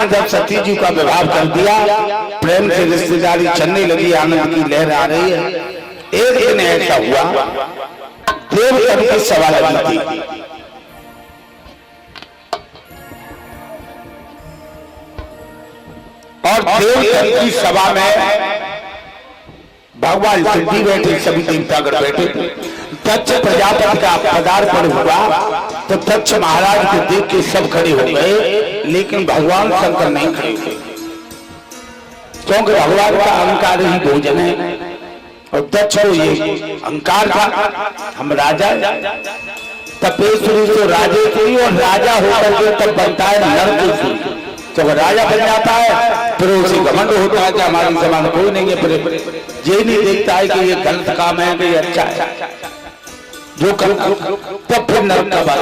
जब सती जी का विवाह कर दिया, प्रेम से रिश्तेदारी चलने लगी, आनंद की लहर आ रही है। एक दिन ऐसा हुआ, देवतन की सभा लगी थी। और देवतन की सभा में भगवान शिव जी बैठे, सभी देवतागण बैठे। दक्ष प्रजापति का पदार्पण हुआ तो दक्ष महाराज को देख के सब खड़े हो गए, लेकिन भगवान शंकर नहीं खड़े हुए, क्योंकि भगवान का अहंकार ही भोजन है। और दक्ष को ये अहंकार था, हम राजा, तपेश्वरी तो राजे के ही, और राजा होकर के तब बनता है नरकेश्वरी। जब राजा बन जाता है फिर उसे घमंड होता है कि हमारी समान कोई नहीं है, फिर ये नहीं देखता है कि ये गलत काम है कि ये अच्छा है, जो कर तब फिर नरक का बात।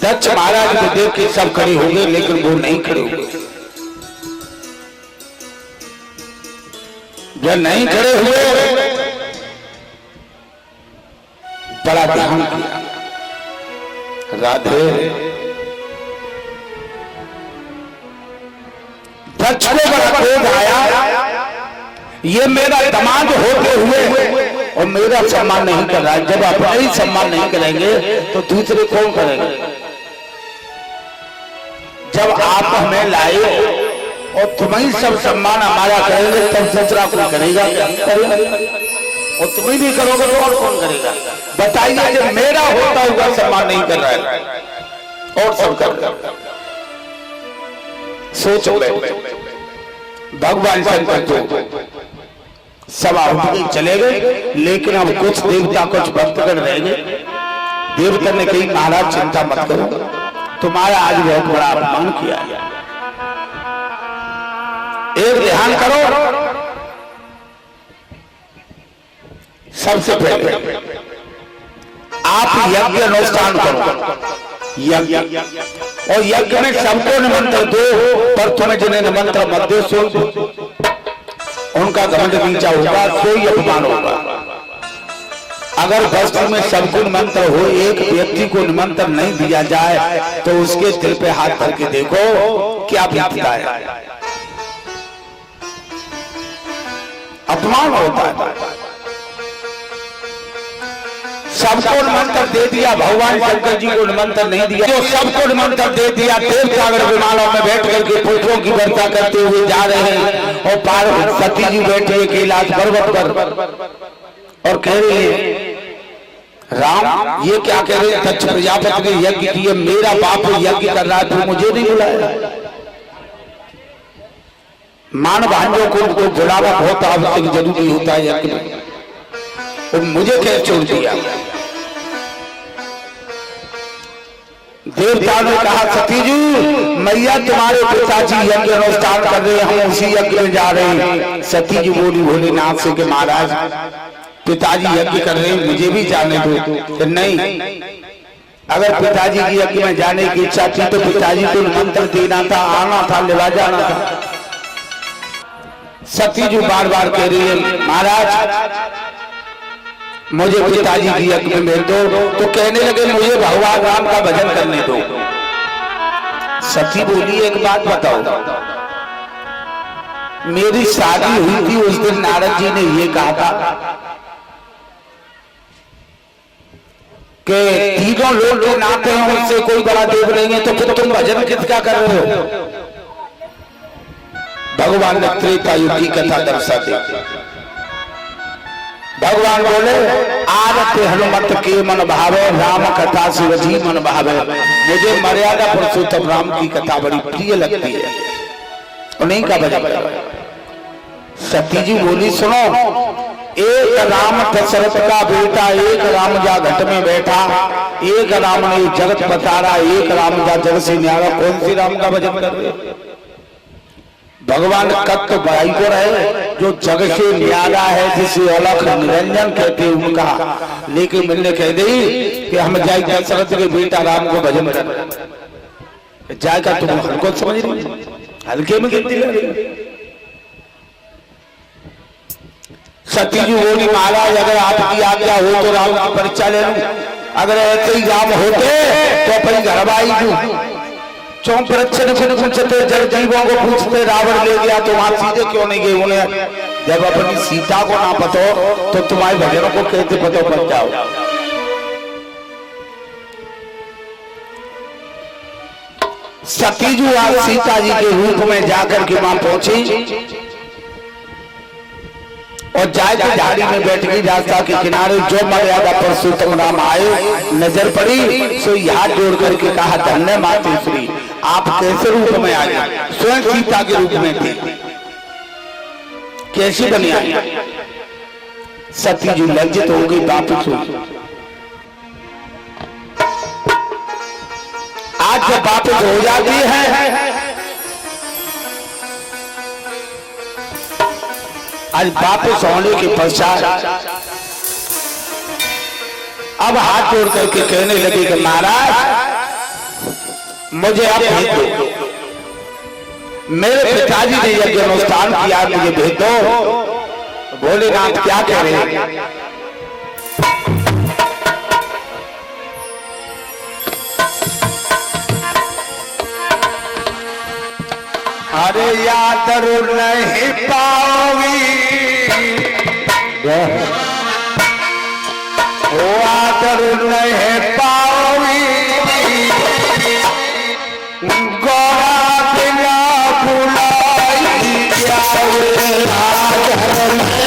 दक्ष महाराज को देख के सब खड़े हो गए, लेकिन वो नहीं खड़े हुए। जब नहीं खड़े हुए, बड़ा ध्यान किया, राधे। दक्ष को बड़ा क्रोध आया, ये मेरा दामाद होते हुए और मेरा सम्मान नहीं कर रहा है। जब अपना ही सम्मान नहीं करेंगे तो दूसरे कौन करेंगे? जब आप हमें लाए और तुम्हें सब सम्मान हमारा करेंगे, तब दूसरा कौन करेगा? और तुम्हें भी करोगे तो और कौन करेगा? बताइए, जब मेरा होता हुआ सम्मान नहीं कर रहा है और सब कर रहा है। सोचो, भगवान शंकर तो सभा उठ गई, चले गए, लेकिन अब कुछ देवता कुछ भक्तगण रह गए। देवता ने कही, महाराज चिंता मत करो, तुम्हारा आज बहुत बड़ा अपमान किया है। एक ध्यान करो, सबसे पहले आप यज्ञ अनुष्ठान करो, यज्ञ, और यज्ञ में सबको निमंत्रण दो, पर तुम्हें जिन्हें निमंत्रण मत दो सो उनका घमंड नीचा होगा, कोई अपमान होगा। अगर वस्तु में सबको निमंत्रण हो, एक व्यक्ति को निमंत्रण नहीं दिया जाए तो उसके दिल पे हाथ करके देखो क्या बीतता है, अपमान होता है। सबको निमंत्रण दे दिया, भगवान शंकर जी को निमंत्रण नहीं दिया, तो सबको निमंत्रण दे दिया। देवतागण विमानों में बैठ करके पुष्पों की वर्षा करते हुए जा रहे हैं, और पार्वती जी बैठे हैं कैलाश पर्वत पर और कह रहे हैं, राम ये क्या कह रहे हैं? दक्ष प्रजापति ने यज्ञ किया, मेरा बाप यज्ञ कर रहा है, तो मुझे नहीं बुलाया। मान भाइयों को बुलावा बहुत आवश्यक जरूरी होता है यज्ञ में, तो मुझे क्या छोड़ दिया? देवता ने कहा, सती जी मैया तुम्हारे पिताजी यज्ञ अनुष्ठान कर रहे हैं, हम उसी यज्ञ में जा रहे हैं। सती जी बोली भोलेनाथ से कि महाराज पिताजी यज्ञ कर रहे हैं, मुझे भी जाने दो। नहीं, अगर पिताजी की यज्ञ में जाने की इच्छा थी तो पिताजी को निमंत्रण देना था, आना था, लेवा जाना था। सती जी बार बार कह रही है, महाराज मुझे पिताजी की यज्ञ में भेज दो, तो कहने लगे मुझे भगवान राम का भजन करने दो। सती बोली, एक बात बताओ, मेरी शादी हुई थी उस दिन नारद जी ने ये कहा था कि तीनों लोग जो नाते हैं उससे कोई बड़ा देव नहीं है, तो फिर तुम भजन किसका कर रहे हो? भगवान ने त्रेता युग की कथा दर्शा दी। भगवान बोले, आरते हनुमत के मन भावे, राम कथा शिव जी मन भावे। मुझे मर्यादा पुरुषोत्तम राम की कथा बड़ी प्रिय लगती है, उन्हीं का भजन। सती जी बोली, सुनो, एक राम दशरथ का बेटा, एक राम जा घट में बैठा, एक राम ने जगत पतारा, एक राम जा जग से न्यारा। कौन सी राम का भजन कर रहे? भगवान कत भाई को रहे जो जग से न्यारा है, जिसे अलख निरंजन कहते हैं उनका, लेकिन मैंने कह दी कि हम जाए दशरथ के बेटा राम को भजन कर जाएगा, तुम हमको समझ रही, हल्के में गिनती लग रही। सती जी बोली, महाराज अगर आपकी आज्ञा हो तो राम की परीक्षा ले लूं, अगर ऐसे ही राम होते तो अपनी घरवाई दूं, चौं प्रच्छन को पूछते जल जीवों को पूछते रावण ले गया तो वहां सीधे क्यों नहीं गए? उन्हें जब अपनी सीता को ना पतो तो तुम्हारे भजनों को कैसे पतो पड़ जाओ? सती जो आज सीता जी के रूप में जाकर के वहां पहुंची और जाए तो झाड़ी में बैठ गई रास्ता के किनारे। जो मर्यादा पुरुषोत्तम राम आए नजर पड़ी सो हाथ जोड़ करके कहा धन्य माते श्री, आप कैसे रूप में आए? स्वयं सीता के रूप में थे, कैसी बनी आई? सती जी लज्जित हो गई, वापिस हुई। आज जब वापिस हो जाती है, आज वापिस होने के पश्चात अब हाथ जोड़ करके कहने लगे कि महाराज मुझे अब भेज दो, मेरे पिताजी ने यज्ञ अनुष्ठान किया, मुझे भेज दो। भोलेनाथ क्या कह रहे हैं? अरे याद नहीं पाओगी, वो आदर नहीं पाओगी, गौरा बिना बुलाई जाओगे। आदर नहीं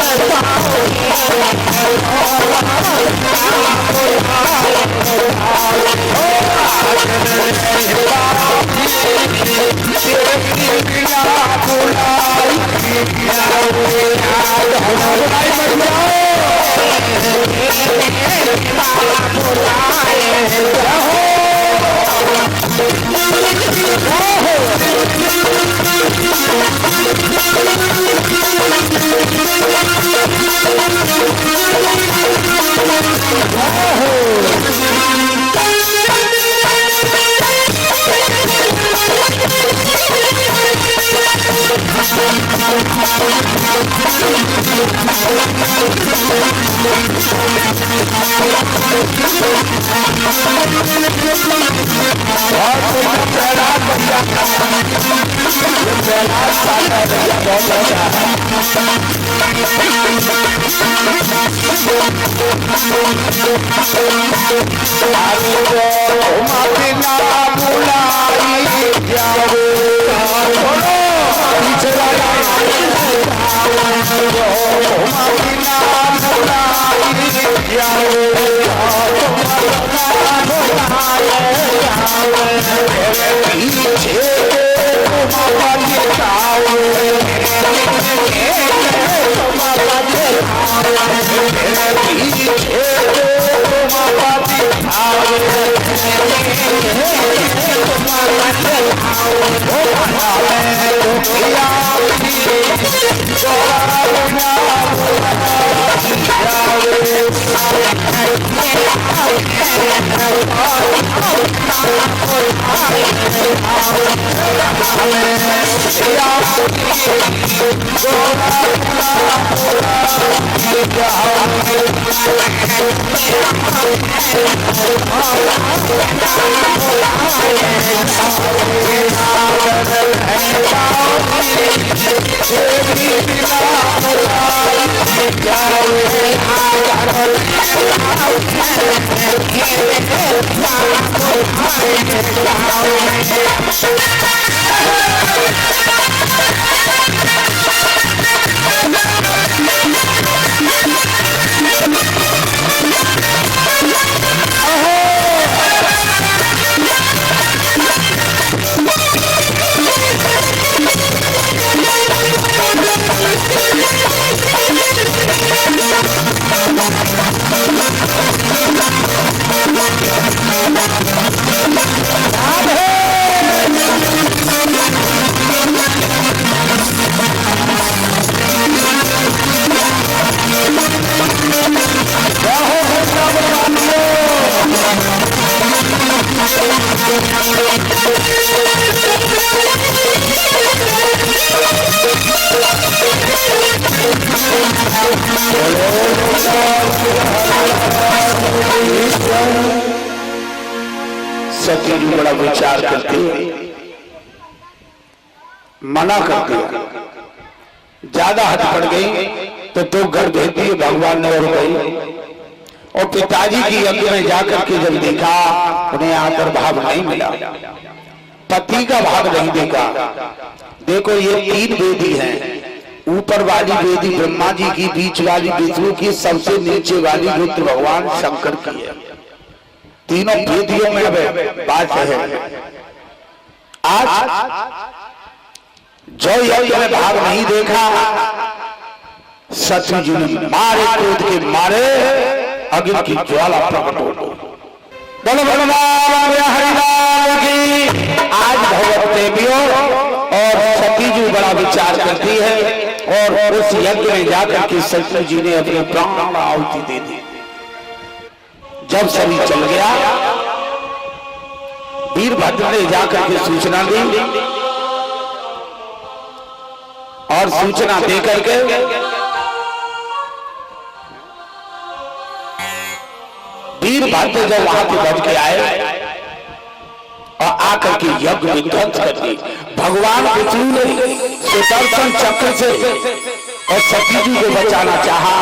मना कर दिया। ज्यादा हद पड़ गई तो 2 घर भेज दिए भगवान ने और गई। और पिताजी की यज्ञ में जाकर के जब देखा उन्हें आदर भाव नहीं मिला, पति का भाग नहीं देखा। देखो ये 3 वेदी हैं, ऊपर वाली वेदी ब्रह्मा जी की, बीच वाली विष्णु की, सबसे नीचे वाली रुद्र भगवान शंकर की है। तीनों वेदियों में बात है। आज जो यज्ञ में भाग नहीं देखा, सती जी ने मारे क्रोध के मारे अग्नि की ज्वाला प्रकट हो गई। बोलो भगवान हरिलाल की। आज भगवत देवियों और सती जी बड़ा विचार करती है और उस यज्ञ में जाकर के सती जी ने अपने प्राण आहुति दे दी। जब शरीर चल गया, वीरभद्र ने जाकर के सूचना दी और सूचना देकर के वीरभद्र जब वहां से बच के आए और आकर के यज्ञ विध्वंस कर दी। भगवान विष्णु ने सुदर्शन चक्र से और सती जी को बचाना चाहा।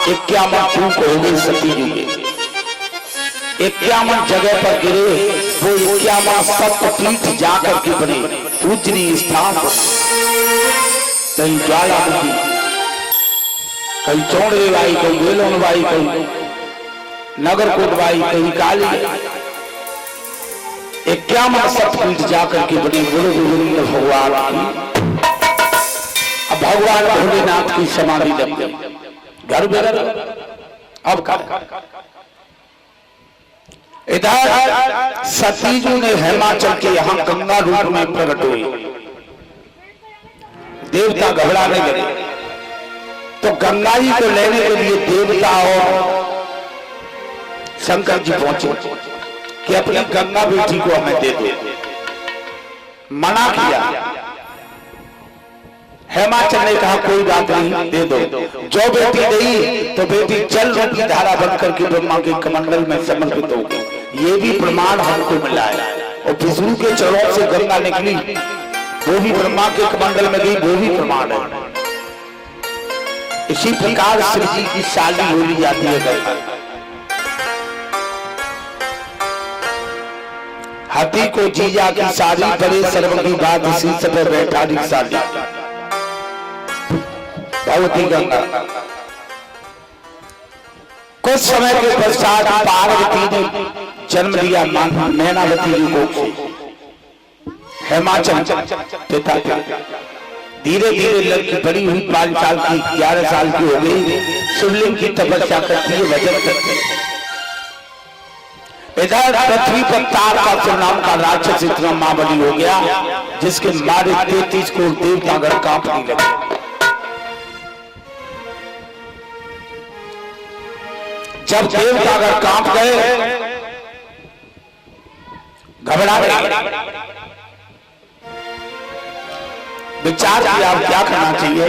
51 फूंक हो गई सती जी के, 51 जगह पर गिरे। वो 51 शक्तिपीठ जाकर के बने पूजनीय स्थान। कहीं ज्वालामुखी, कहीं चौड़ेबाई, कहीं बेलोनबाई, कहीं नगरकोटबाई, कहीं काली। 51 शक्तिपीठ जाकर के बनी गुरु गोविंद भगवान की। अब भगवान भोलेनाथ की समाधि लग गई घर में। अब का इधर सतीजू ने हिमाचल के यहां गंगा रूप में प्रकट हुई। देवता घबराने लगे तो गंगा जी को लेने के लिए देवता और शंकर जी पहुंचे कि अपनी गंगा बेटी को हमें दे दो। मना किया। हिमाचल ने कहा कोई बात नहीं, दे दो। जो बेटी गई तो बेटी जल रूपी धारा बनकर के ब्रह्मा के कमंडल में समर्पित हो गई। ये भी प्रमाण हमको मिला है। और विष्णु के चरणों से गंगा निकली, वो भी ब्रह्मा के कमंडल में गई, वो भी प्रमाण है। इसी प्रकार श्री जी की शादी बोली जाती है गंगा। हाथी को जीजा की शादी, बड़े सर्व की बात शीर्ष पर बैठा शादी। भगवती गंगा। कुछ समय के पश्चात पार्वती ने जन्म लिया मैनावती जी को। हिमाचल पिता धीरे धीरे लड़की बड़ी हुई, 5 साल की, 11 साल की हो गई। शिवलिंग की तपस्या करती है, भजन करती है। इधर पृथ्वी पर तारकासुर नाम का राक्षस इतना महाबली हो गया जिसके मारे 33 करोड़ देवतागण कांपने लगे। जब देवतागण कांप गए, घबरा गए, विचार किया अब क्या करना चाहिए।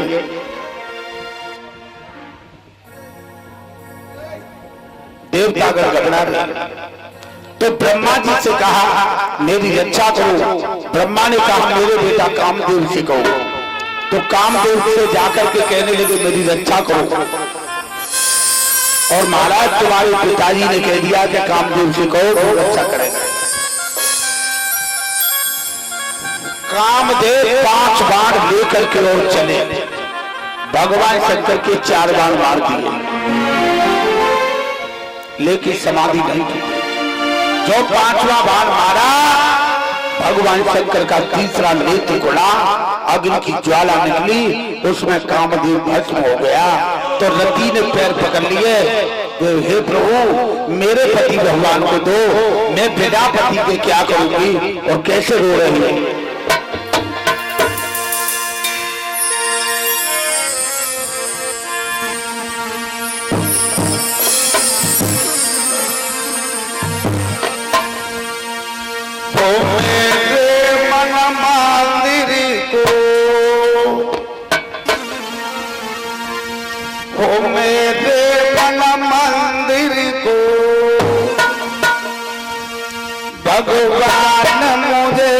देवतागण घबरा गए तो ब्रह्मा जी से कहा मेरी रक्षा करो। ब्रह्मा ने कहा मेरे बेटा कामदेव से कहो। तो कामदेव से जाकर के कहने लगे मेरी रक्षा करो। और महाराज तुम्हारे पिताजी ने कह दिया कि कामदेव से कहो तो रक्षा करेगा। कामदेव 5 बाण लेकर के और चले। भगवान शंकर के 4 बाण मार दिए, लेकिन समाधि नहीं की। जो 5वां बाण मारा, भगवान शंकर का तीसरा नेत्र खुला, अग्नि की ज्वाला निकली, उसमें कामदेव भस्म हो गया। तो रति ने पैर पकड़ लिए, हे प्रभु मेरे पति भगवान को दो, मैं बिना पति के क्या करूंगी और कैसे रो रही हूं। भगवान मुझे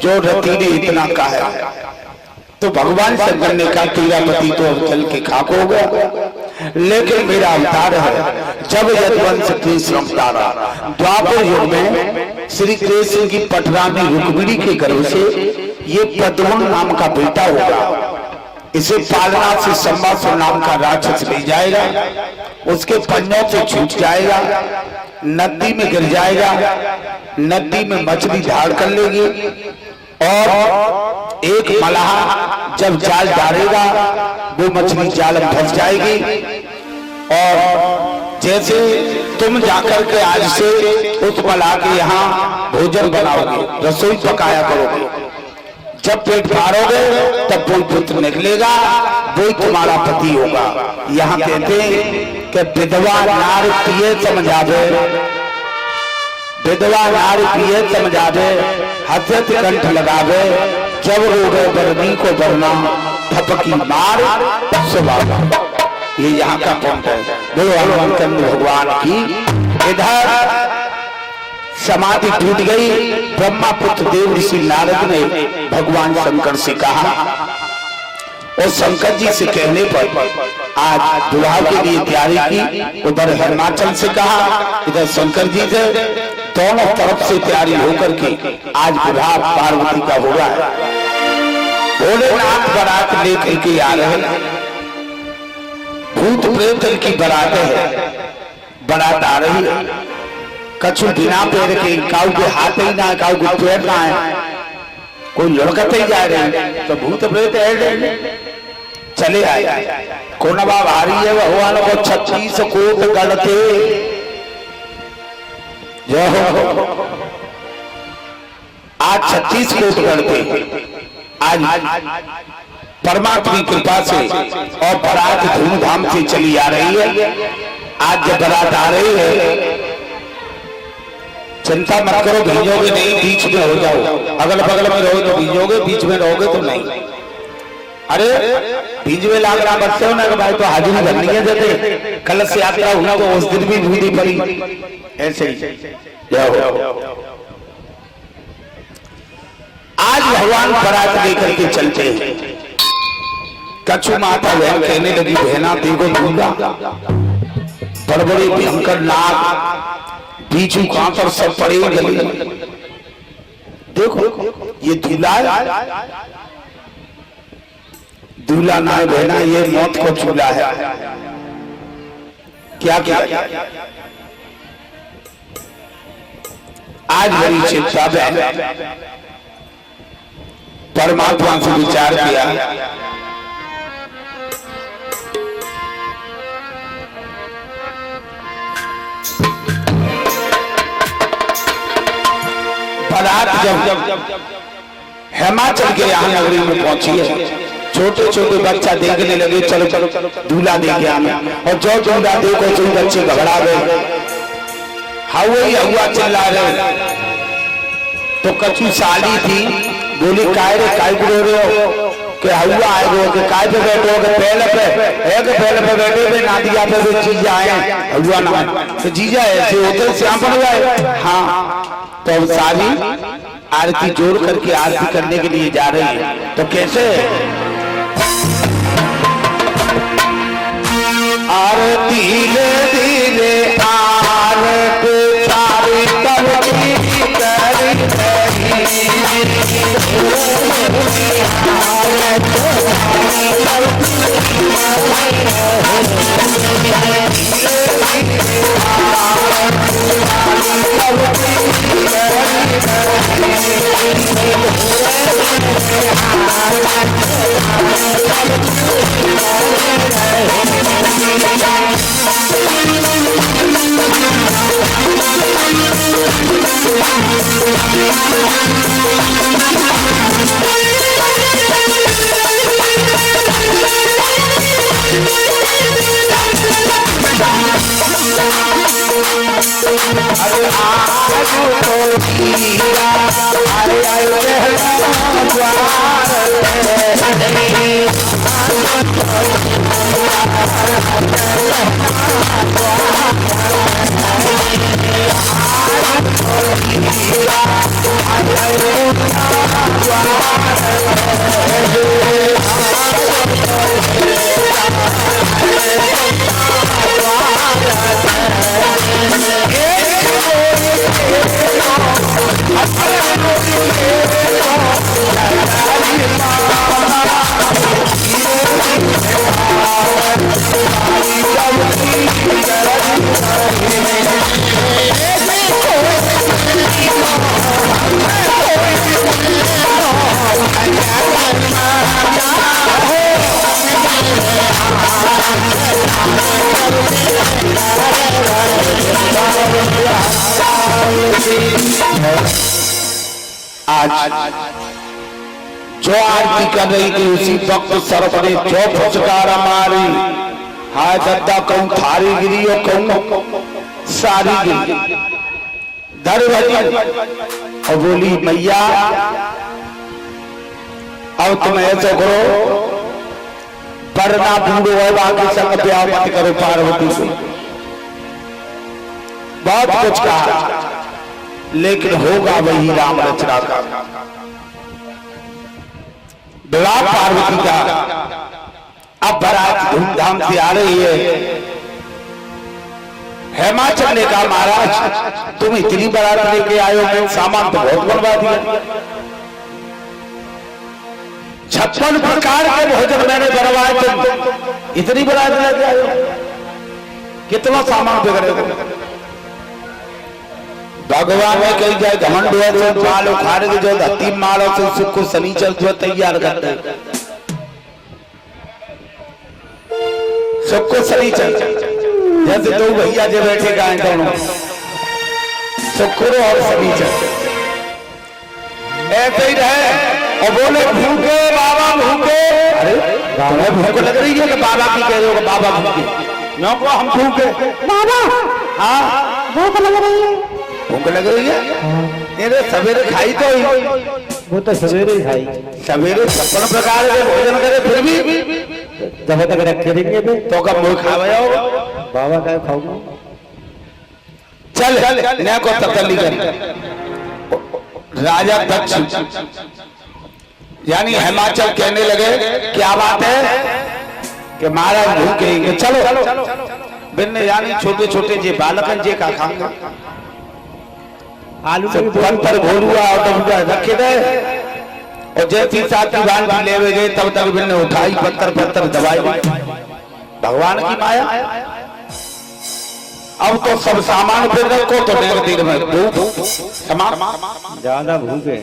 जो रति ने इतना कहा तो भगवान शंकर ने कहा तेरा पति तो अब चल के खाक हो गया, लेकिन मेरा अवतार है। जब यदुवंश कृष्ण अवतारा द्वापर युग में श्री कृष्ण की पटरानी रुक्मिणी के गर्भ से ये पद्मन नाम का बेटा होगा। इसे पालना से संवासुर नाम का राक्षस ले जाएगा, उसके पंजों से छूट जाएगा, नदी में गिर जाएगा, नदी में मछली धार कर लेगी और एक मलाह जब जाल डालेगा वो मछली जाल में फंस जाएगी। और जैसे तुम जाकर के आज से उस मलाह के यहाँ भोजन बनाओगे, रसोई पकाया करोगे, जब पेट फाड़ोगे तब कोई पुत्र निकलेगा, वही तुम्हारा पति होगा। यहाँ कहते हैं कि विधवा नार पिए समझावे, विधवा नार पिए समझावे, हसत कंठ लगावे, जब रोगे बरनी को बरना थपकी मार सुबह। ये यहाँ का पॉइंट है। बोलो हनुमान चंद्र भगवान की। इधर समाधि टूट गई। ब्रह्मा पुत्र देव ऋषि नारद ने भगवान शंकर से कहा और शंकर जी से कहने पर आज विवाह के लिए तैयारी की। उधर हिमाचल से कहा, इधर शंकर जी से, दोनों तरफ से तैयारी होकर के आज विवाह पार्वती का हो रहा है। भोलेनाथ बारात लेकर के आ रहे हैं, भूत प्रेत की बारात है, बारात आ रही है। कछु बिना पैर के, काऊ के हाथ ही ना, काऊ के पैर ना है, कोई लड़कत ही जा रहे तो भूत प्रेत चले आए। कोनवा भारी है भगवान को 36 कोट गढ़ते जय हो। आज 36 कोट गढ़ते आज परमात्मा की कृपा से और बारात धूमधाम से चली आ रही है। आज जब बारात आ रही है चिंता मत करो, भीजोगे नहीं, बीच में हो जाओ। अगल बगल में रहो तो भीजोगे, बीच में रहोगे तो नहीं। अरे बीच में लाग रहा बच्चे हो ना कि भाई तो हाजिरी भरनी है, जैसे कल से यात्रा होना तो उस दिन भी भूदी पड़ी, ऐसे ही जाओ। आज भगवान बारात लेकर के चलते हैं। कछु माता बहन कहने लगी, बहना देखो दूंगा, बड़बड़े भयंकर नाग, बीचू कांकर सब पड़े गले, देखो ये दूल्हा, दूल्हा ना है बहना, ये मौत को चूल्हा है। क्या क्या आज बड़ी चिंता है। परमात्मा से विचार किया, बारात जब हिमाचल के यहाँ नगरी में पहुंची है, छोटे छोटे बच्चा देखने लगे, चलो चलो दूल्हा देखे आने, और जो दूल्हा देखो जो बच्चे घबरा गए, हुआ चिल्ला रहे। तो कछु साली थी, बोली काय रे काय रो रहे हो, कि हुआ आए हो, कि काय पे बैठे हो, पहले पे बैठे पे नादिया पे भी जीजा आए, हुआ ना तो जीजा ऐसे होते श्याम बन गए। हाँ तो सारी आरती जोड़ करके आरती करने के लिए जा रही है। तो कैसे आरती धीरे धीरे आरती सारी करी आज जो आरती कर रही थी उसी वक्त सर्प ने जो फुचकार मारी, हाय दद्दा कहूं थारी गिरी और कहूं सारी गिरी, धर भरी और बोली मैया अब तुम ऐसा करो, वरना बूढ़ो है बाकी संग ब्याह मत करो पार्वती से। बहुत कुछ कहा लेकिन होगा वही राम रचना का विवाह पार्वती का। अब बारात धूमधाम से आ रही है। हिमाचल ने कहा महाराज तुम इतनी बारात लेके आए हो, मैं सामान तो बहुत बनवा दिया, 56 प्रकार के भोजन मैंने बनवाए, तुम इतनी बारात लेके आए हो, कितना सामान बिगड़ेगा। भगवान ने कही जाए घमंड हुआ तो बाल उखाड़ के जो धरती मारो तो सुख को शनिचर जो तैयार कर दे सुख को शनिचर जैसे दो भैया जो बैठे गाय दोनों शुक्र और शनिचर ऐसे ही रहे और बोले भूखे बाबा भूखे। अरे तुम्हें भूख लग रही है कि बाबा की कह रहे हो बाबा भूखे? मैं को हम भूखे बाबा। हाँ भूख लग रही है। भूख लग रही है ये सवेरे खाई तो वो तो सवेरे ही खाई सवेरे 56 प्रकार के भोजन करे फिर भी जब तक रखे देंगे तो कब मुँह खावे बाबा का खाऊंगा। चल न को तसल्ली कर। राजा दक्ष यानी हिमाचल कहने लगे क्या बात है कि महाराज भूखे चलो बिन यानी छोटे छोटे जे बालक जे का खाएंगे आलू से पर घोलुआ और रखे दे और जैसी साथी बाल भी लेवे गए तब तक बिन उठाई पत्थर दबाई भगवान की माया। अब तो सब सामान पे रखो तो देर में ज्यादा भूखे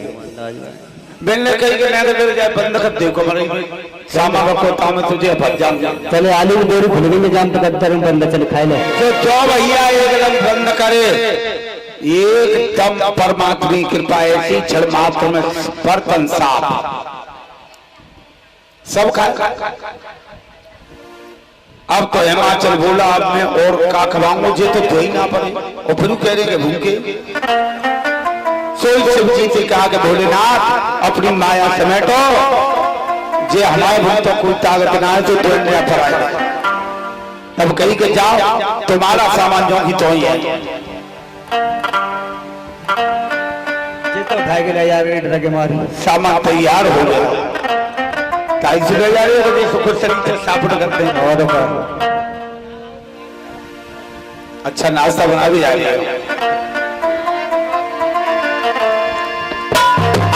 बिन ने कही कि नहीं जाए बंद कर देखो सामान रखो तो मैं तुझे फंस जाऊंगा। चले आलू की डोरी खुल गई जाम तो बंद चले खाए ले तो जो भैया एकदम बंद करे एकदम परमात्मा की कृपा ऐसी क्षण मात्र में बर्तन साफ सब खाए। अब तो हिमाचल बोला अब मैं और का खवाऊंगा जे तो कोई ना पड़े और फिर कह रहे भूखे सोई शिव जी से कहा कि भोलेनाथ अपनी माया समेटो जे हमारे भक्तों कोई ताकत ना है तो तोड़ने पर आए। तब कही के जाओ तुम्हारा सामान जो की तो ही है तो उठा के ले यार रेट रखे मारी सामान तैयार हो गया ले जा रहे हो सुख शरीर से सापुट करते हैं और अच्छा नाश्ता बना भी जा रही है।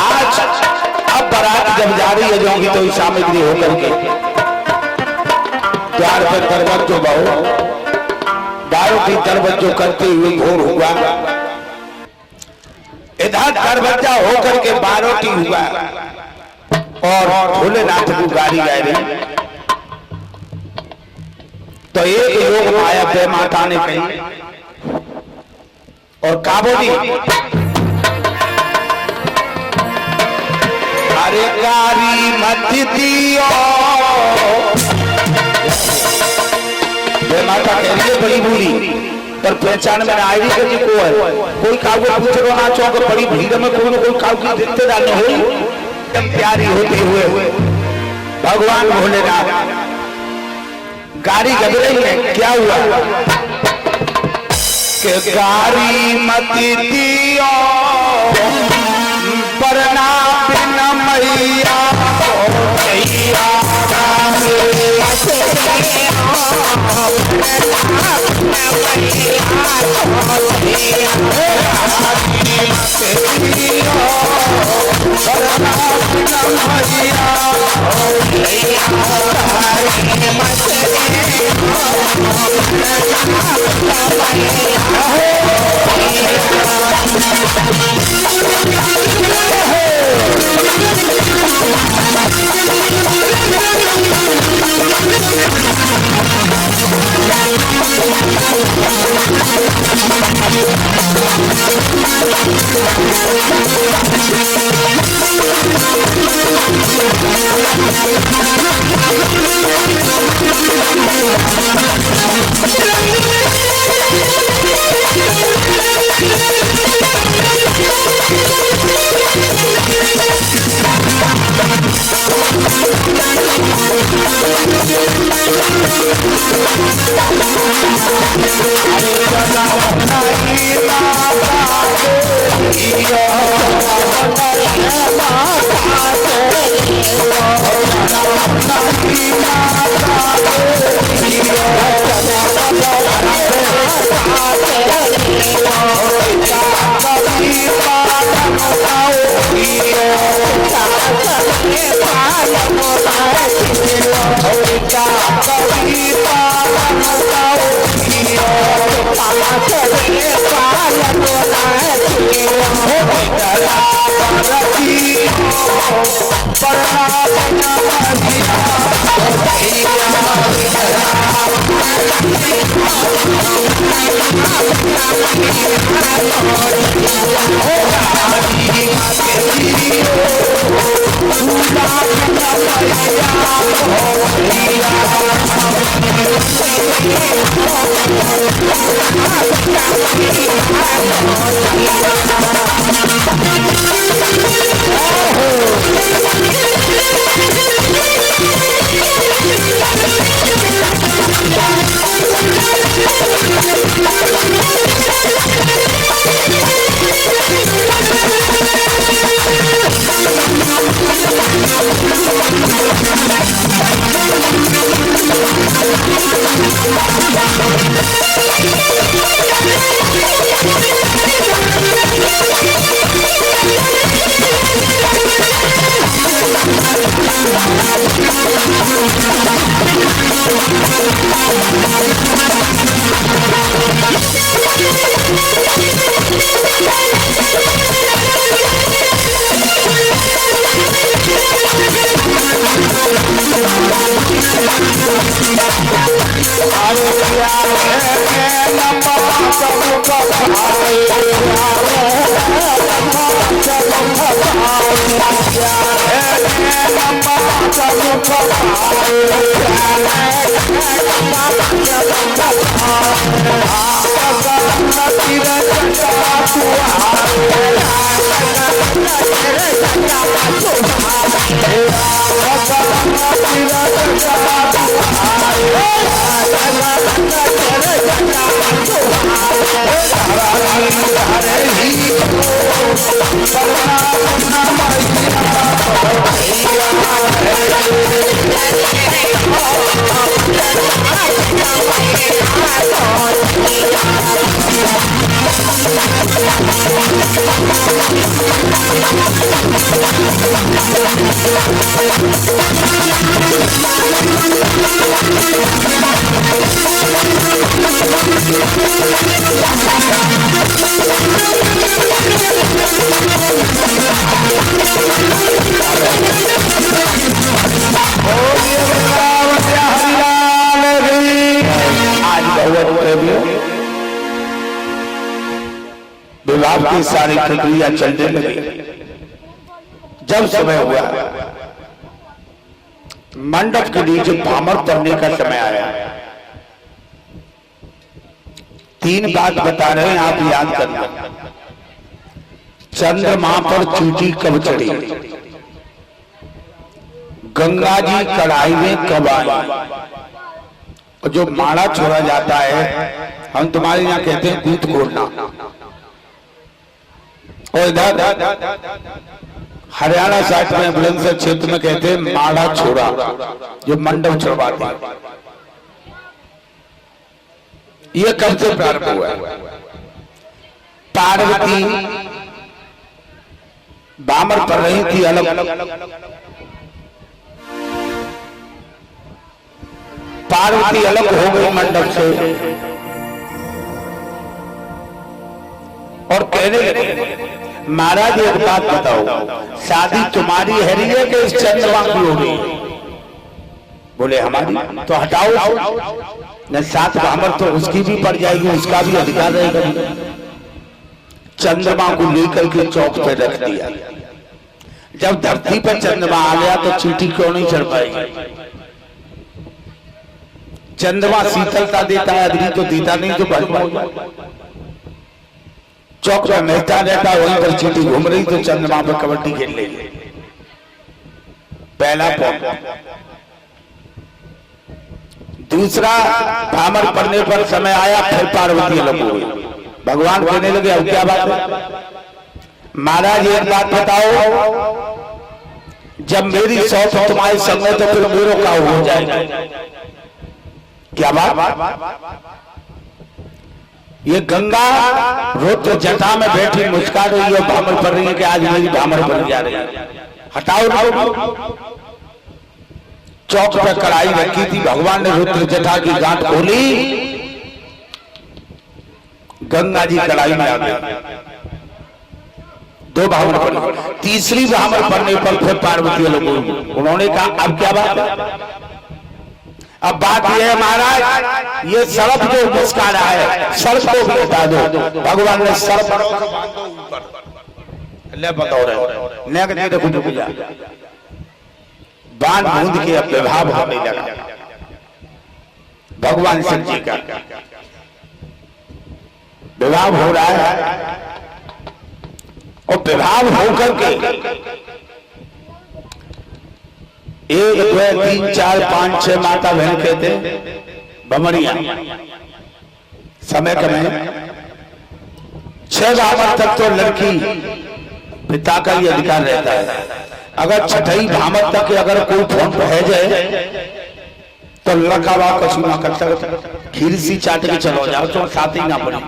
आज अब बारात जब जा रही है जोगी तो सामग्री होकर के द्वार पर दरवाजो बहु दारू की दरवाजो करते हुए घोर हुआ इधर दरवाजा होकर के बारोटी हुआ और भोलेनाथ की गाड़ी गाय रही तो एक योग माया पे माता ने कही और काबोली अरे गाड़ी मत दियो वे माता कह रही है बड़ी बूढ़ी पर पहचान में आई कि को है कोई कागज पूछ रो ना चौक बड़ी भीड़ में कोई ना कोई कागज रिश्तेदार नहीं हुई प्यारी होते हुए भगवान भोलेनाथ गाड़ी गबरे में क्या हुआ कि गाड़ी मत दियो परना बिन मैया पालन विवाह की सारी प्रक्रिया चलने लगी। जब समय हुआ मंडप के नीचे भामर करने का समय आया, तीन बात बता रहे हैं, आप याद करना। चंद्रमा पर चूटी कब चढ़ी, गंगा जी कढ़ाई में कब आई, और जो माड़ा छोड़ा जाता है, हम तुम्हारे यहाँ कहते हैं दूध खोड़ना, और इधर हरियाणा साइड में बुलंदशहर क्षेत्र में कहते हैं माड़ा छोड़ा, जो मंडप छोड़वाते हैं। ये कब से प्रारंभ हुआ है? पार्वती बामर पर रही थी अलग, पार्वती अलग हो गई मंडप से और कहने लगे, महाराज एक बात बताओ, शादी तुम्हारी है रही है कि इस चंद्रमा की हो रही है? बोले हमारी। तो हटाओ न, सात बामर तो उसकी भी पड़ जाएगी, उसका भी अधिकार रहेगा। चंद्रमा को लेकर के चौक पे रख दिया। जब धरती पर चंद्रमा आ गया तो चींटी क्यों नहीं चढ़ पाएगी? चंद्रमा शीतलता देता है, अग्नि तो देता नहीं, तो भस्म चौक पर महता रहता, वहीं पर चींटी घूम रही तो चंद्रमा पर कबड्डी खेल रही। पहला पॉइंट। दूसरा, भामर पड़ने पर समय आया, फिर पार्वती अलग हो गई। भगवान कहने लगे अब क्या बात है? महाराज एक बात बताओ, जब मेरी सौत तुम्हारे संग है तो फिर मेरो का हो जाएगा? क्या बात? ये गंगा रुद्र जटा में बैठी मुस्का रही है, भामर पड़ रही है कि आज मेरी भामर बन जा रही है। हटाओ। चौक पर कढ़ाई रखी थी, भगवान ने रुद्र जटा की गांठ खोली, गंगा जी कढ़ाई में आ गई। दो ब्राह्मण पढ़ी, तीसरी ब्राह्मण पढ़ने पर फिर पार्वती लोग उन्होंने कहा अब क्या बात है? अब बात यह है महाराज, ये सर्प जो मुस्का रहा है सर्प को भी हटा दो। भगवान ने सर्प ले बताओ रहे नेक दे देखो तो पूजा बाण बूंद के अब विवाह होने लगा भगवान शिव जी का विवाह हो रहा है। और विवाह होकर के 1 2 3 4 5 6 माता बहन कहते बमड़िया समय कम है। 6 ब्राह्मण तक तो लड़की पिता का ही अधिकार रहता है। अगर 6ठी ब्राह्मण तक अगर कोई फोन रह जाए तो लड़का वाह कछु ना कर सकता, खीर सी चाट के चलो जाओ तो साथ ही ना पड़े।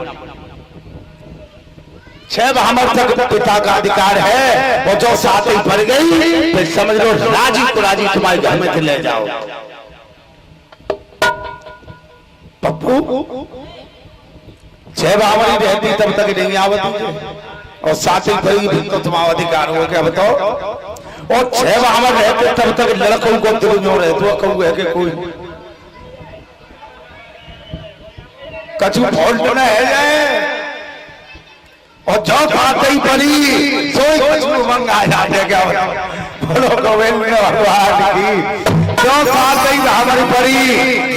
6 ब्राह्मण तक पिता का अधिकार है और जो साथ ही पड़ गई फिर समझ लो राजी को राजी तुम्हारे घर में ले जाओ। पप्पू 6 ब्राह्मण रहती तब तक नहीं आवती और साथ ही पड़ी तो तुम्हारा अधिकार हो क्या बताओ। और 6 ब्राह्मण रहते तब तक लड़कों को दिल में रहते कहूँ है कि कोई कछु फॉल्ट न है जाए और जो बात ही पड़ी सोई कछु मंगा जाते क्या बोलो गोविंद में भगवान की जो बात ही हमारी पड़ी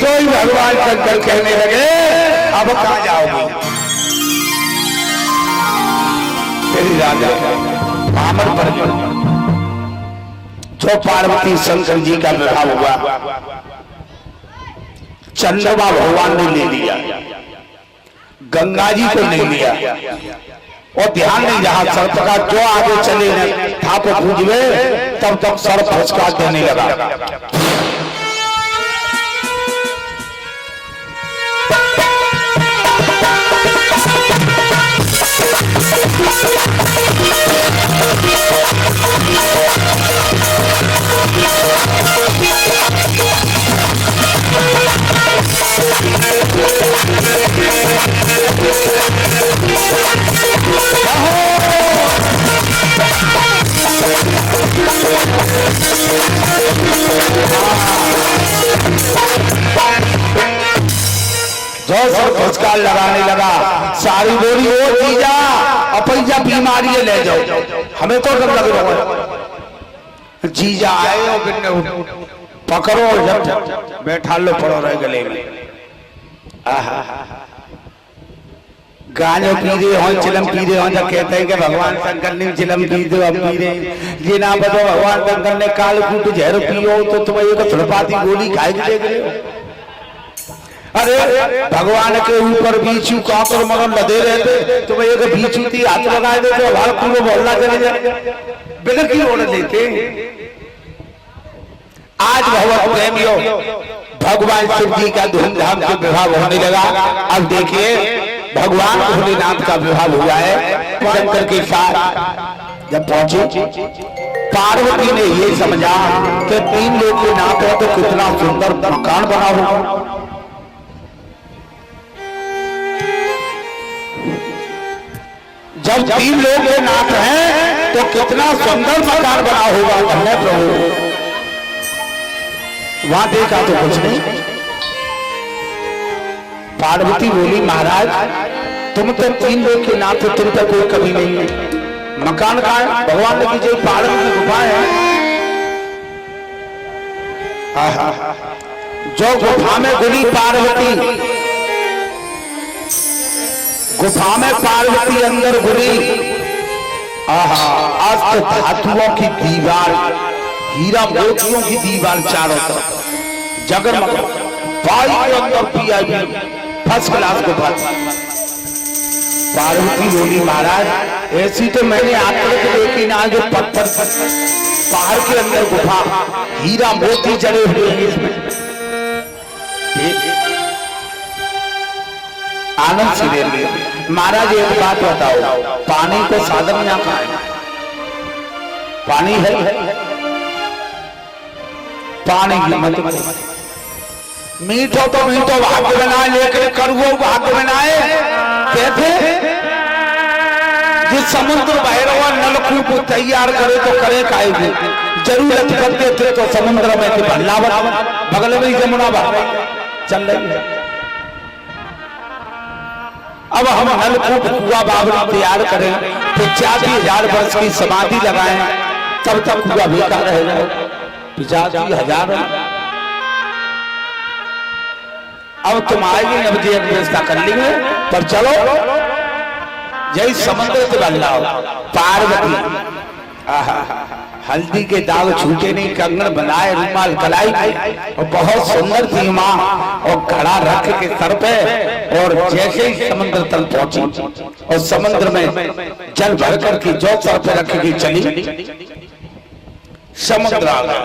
सोई भगवान शंकर कहने लगे अब कहाँ जाओगे। तेरी राजा ब्राह्मण पर जो पार्वती शंकर जी का विवाह हुआ चंद्रमा भगवान ने ले लिया, गंगा जी को नहीं लिया। और ध्यान नहीं रहा सर्प का जो आगे चले था को पूजवे तब तक सर्प फंसका देने लगा। जो सर फुसकार लगाने लगा सारी बोली ओ जीजा अपैया बीमारी ले जाओ हमें तो डर लग रहा है। जीजा आए और पकड़ो जब बैठा लो पड़ो रहे गले में। गाने पी रहे हो चिलम पी रहे हो जब कहते हैं कि भगवान शंकर ने चिलम पी दो अब पी रहे ये ना बताओ भगवान शंकर ने कालकूट जहर पियो तो तुम्हें एक थड़पाती गोली खाएगी देख रहे हो। अरे भगवान के ऊपर बीचू कांकर मगन लदे रहते तुम्हें एक बीचू थी हाथ लगाए दे तो हमारा पूरा मोहल्ला चले जाए बिगड़ की ओढ़ लेते। आज भगवान प्रेमियों भगवान शिव जी का धूमधाम से विवाह होने लगा। अब देखिए भगवान भोलेनाथ का विवाह हुआ है शंकर के साथ। जब पहुंचे पार्वती ने ये समझा कि 3 लोग के नाथ है तो कितना सुंदर मकान बना हुआ। जब 3 लोग के नाथ हैं तो कितना सुंदर मकान बना होगा। धन्य प्रभु वहां देखा तो कुछ नहीं। पार्वती बोली महाराज तुम तो 3 लोग के नाथ तुम तो कोई कमी नहीं है। मकान कहाँ है? भगवान ने की पालन की गुफा है। जो गुफा में गुली पार्वती गुफा में पार्वती अंदर घुरी। अस्त धातुओं की दीवार हीरा मोतियों की दीवार चारों तरफ जगमग पाई के अंदर पीआईबी फर्स्ट क्लास गुफा। पार्वती बोली महाराज ऐसी तो मैंने आज तक देखी ना जो पत्थर पहाड़ के अंदर गुफा हीरा मोती जड़े हुए हैं इसमें। आनंद से ले लिया। महाराज एक बात बताओ पानी को साधन यहाँ कहाँ है? पानी है पानी की मत मीठो तो मीठो भाग्य बनाए लेकिन कड़वो भाग्य बनाए कहते जिस समुद्र बह रहा नल नलकूप तैयार करे तो करे काहे जरूरत पड़ते थे तो समुद्र में थे भल्लावत बगल में जमुना बह चल रही है। अब हम नलकूप कुआ बावड़ी तैयार करें तो 40,000 वर्ष की समाधि लगाएं तब तक कुआ बेकार रहेगा। 50,000 अब तुम आएगी अब जी व्यवस्था कर लेंगे पर चलो यही समुद्र से बल्ला पार्वती हल्दी के दाग छूटे नहीं कंगन बनाए रुमाल कलाई और बहुत सुंदर थी माँ और घड़ा रख के सर पे और जैसे ही समुद्र तल पहुंची और समुद्र में जल भर कर के जो सर पे रख के चली समुद्र आ गया।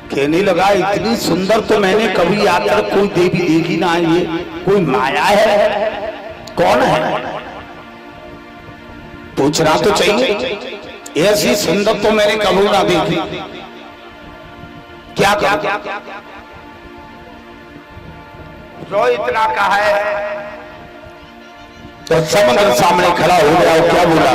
कहने लगा इतनी सुंदर तो मैंने कभी आकर कोई देवी देखी ना, ये कोई माया है कौन है पूछना तो चाहिए। ऐसी सुंदर तो मैंने कभी ना देखी, क्या कहा जो इतना कहा है तो समुद्र सामने खड़ा हो गया और क्या बोला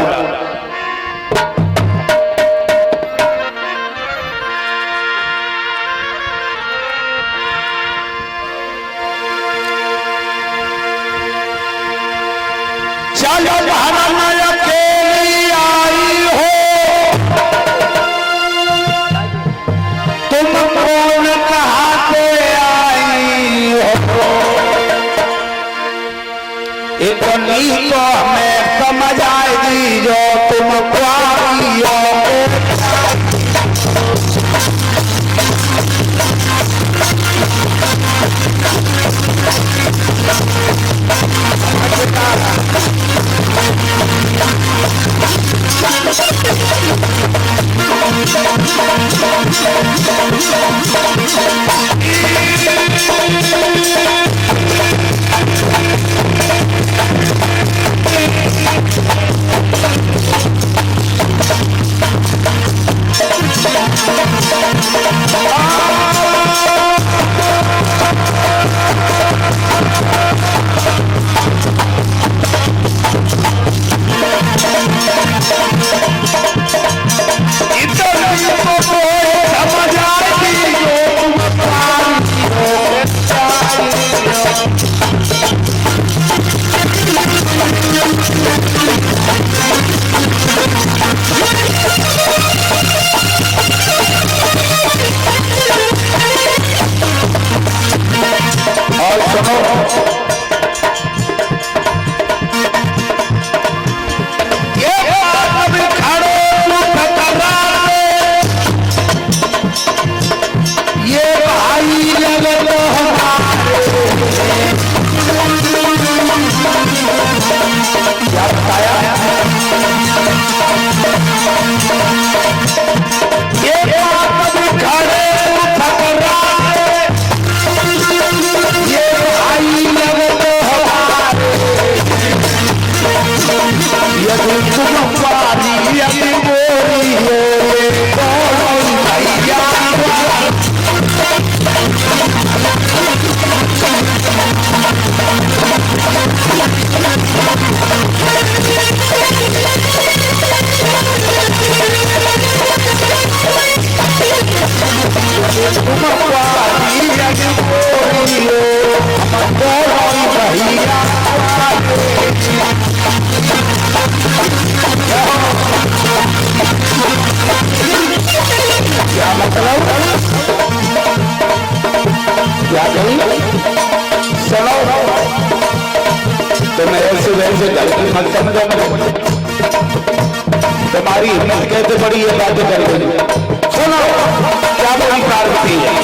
चलो महाराज अकेली आई हो तुम कौन कहाँ से आई हो इतनी तो हमें समझ आएगी जो तुम आई हो। तुम्हारी हिम्मत कैसे बड़ी है बातें कर रही सुनो क्या बड़ी पार्वती है।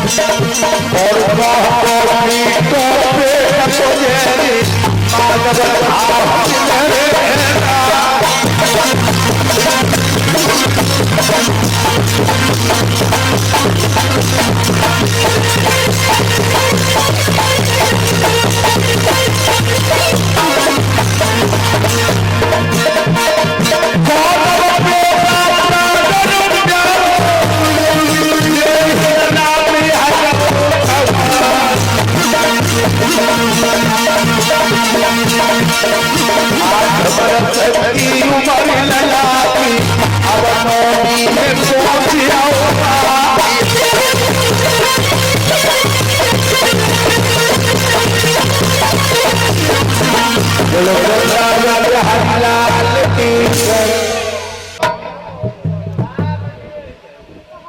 और मोहब्बती तो पे तुझे माधव भाव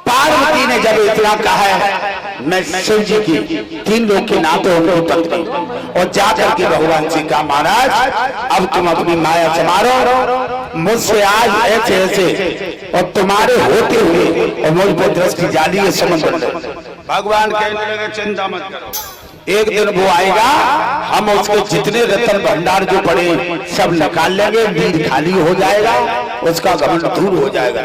पार्वती ने जब इतना कहा है मैं शिव जी की तीन लोग के नाते उनको पत्नी और जाकर के भगवान जी का महाराज अब तुम अपनी माया समारो मुझसे आज ऐसे ऐसे और तुम्हारे होते हुए और मुझ पर दृष्टि जाली है समझ भगवान कहने लगे चिंता मत करो, एक दिन वो आएगा हम उसके जितने रत्न भंडार जो पड़े सब निकाल लेंगे, नींद खाली हो जाएगा, उसका घमंड दूर हो जाएगा।